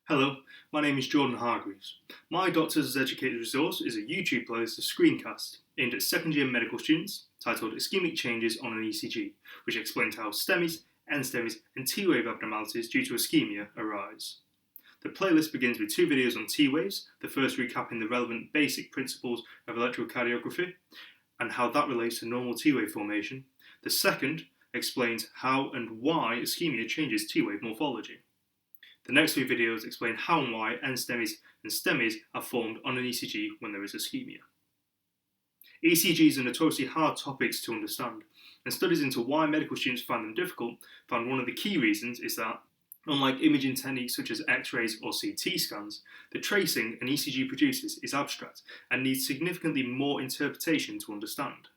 Hello, my name is Jordan Hargreaves. My Doctors as Educators resource is a YouTube playlist of screencasts aimed at second year medical students titled Ischemic Changes on an ECG, which explains how STEMIs, N-STEMIs, and T-wave abnormalities due to ischemia arise. The playlist begins with two videos on T-waves, the first recapping the relevant basic principles of electrocardiography and how that relates to normal T-wave formation. The second explains how and why ischemia changes T-wave morphology. The next three videos explain how and why N-STEMIs and STEMIs are formed on an ECG when there is ischemia. ECGs are notoriously hard topics to understand, and studies into why medical students find them difficult found one of the key reasons is that, unlike imaging techniques such as X-rays or CT scans, the tracing an ECG produces is abstract and needs significantly more interpretation to understand.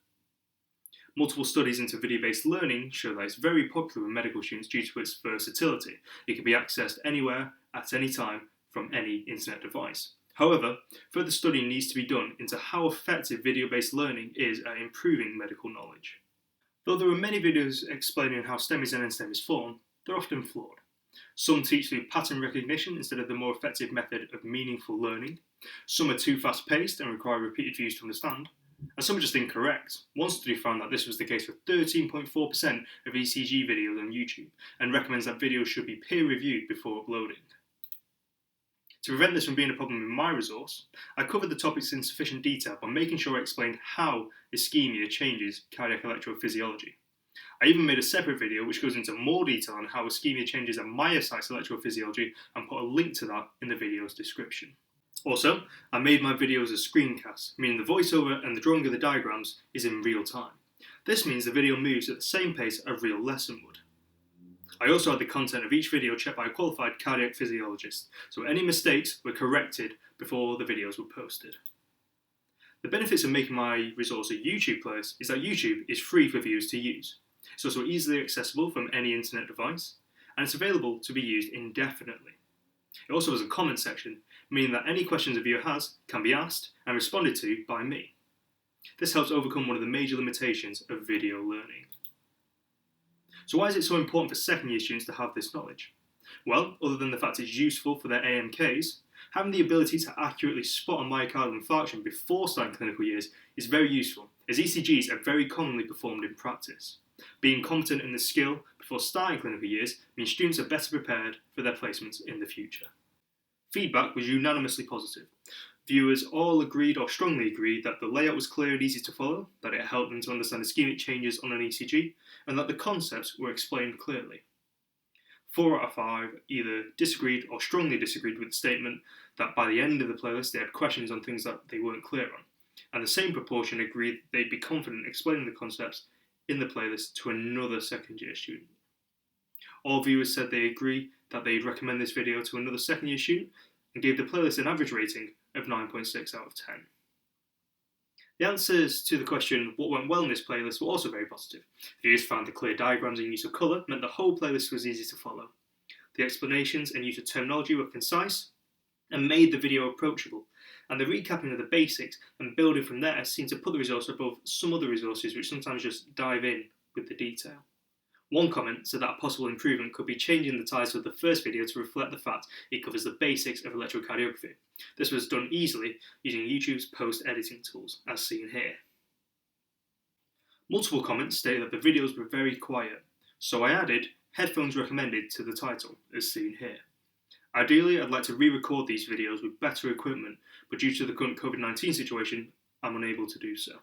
Multiple studies into video-based learning show that it's very popular with medical students due to its versatility. It can be accessed anywhere, at any time, from any internet device. However, further study needs to be done into how effective video-based learning is at improving medical knowledge. Though there are many videos explaining how STEMIs and N-STEMIs form, they're often flawed. Some teach through pattern recognition instead of the more effective method of meaningful learning. Some are too fast-paced and require repeated views to understand. And some are just incorrect. One study found that this was the case for 13.4% of ECG videos on YouTube and recommends that videos should be peer-reviewed before uploading. To prevent this from being a problem in my resource, I covered the topics in sufficient detail by making sure I explained how ischemia changes cardiac electrophysiology. I even made a separate video which goes into more detail on how ischemia changes a myocyte's electrophysiology and put a link to that in the video's description. Also, I made my videos as screencasts, meaning the voiceover and the drawing of the diagrams is in real time. This means the video moves at the same pace a real lesson would. I also had the content of each video checked by a qualified cardiac physiologist, so any mistakes were corrected before the videos were posted. The benefits of making my resource a YouTube playlist is that YouTube is free for viewers to use. It's also easily accessible from any internet device, and it's available to be used indefinitely. It also has a comment section, meaning that any questions a viewer has can be asked and responded to by me. This helps overcome one of the major limitations of video learning. So why is it so important for second year students to have this knowledge? Well, other than the fact it's useful for their AMKs, having the ability to accurately spot a myocardial infarction before starting clinical years is very useful, as ECGs are very commonly performed in practice. Being competent in the skill before starting clinical years means students are better prepared for their placements in the future. Feedback was unanimously positive. Viewers all agreed or strongly agreed that the layout was clear and easy to follow, that it helped them to understand ischemic changes on an ECG, and that the concepts were explained clearly. 4 out of 5 either disagreed or strongly disagreed with the statement that by the end of the playlist they had questions on things that they weren't clear on, and the same proportion agreed they'd be confident explaining the concepts in the playlist to another second year student. All viewers said they agree that they'd recommend this video to another second year student and gave the playlist an average rating of 9.6 out of 10. The answers to the question what went well in this playlist were also very positive. Viewers found the clear diagrams and use of colour meant the whole playlist was easy to follow. The explanations and use of terminology were concise and made the video approachable, and the recapping of the basics and building from there seemed to put the resource above some other resources which sometimes just dive in with the detail. One comment said that a possible improvement could be changing the title of the first video to reflect the fact it covers the basics of electrocardiography. This was done easily using YouTube's post-editing tools, as seen here. Multiple comments stated that the videos were very quiet, so I added headphones recommended to the title, as seen here. Ideally, I'd like to re-record these videos with better equipment, but due to the current COVID-19 situation, I'm unable to do so.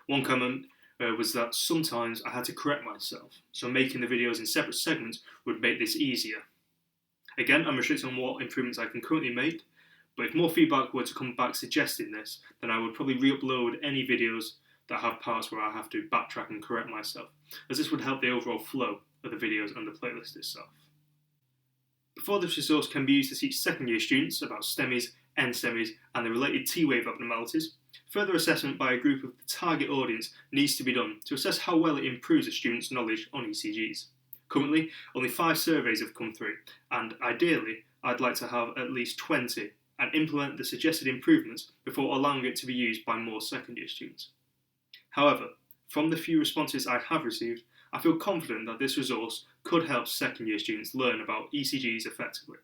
One comment was that sometimes I had to correct myself, so making the videos in separate segments would make this easier. Again, I'm restricted on what improvements I can currently make, but if more feedback were to come back suggesting this, then I would probably re-upload any videos that have parts where I have to backtrack and correct myself, as this would help the overall flow of the videos and the playlist itself. Before this resource can be used to teach second year students about STEMIs, N-STEMIs and the related T-wave abnormalities, further assessment by a group of the target audience needs to be done to assess how well it improves a student's knowledge on ECGs. Currently, only 5 surveys have come through, and ideally, I'd like to have at least 20 and implement the suggested improvements before allowing it to be used by more second year students. However, from the few responses I have received, I feel confident that this resource could help second year students learn about ECGs effectively.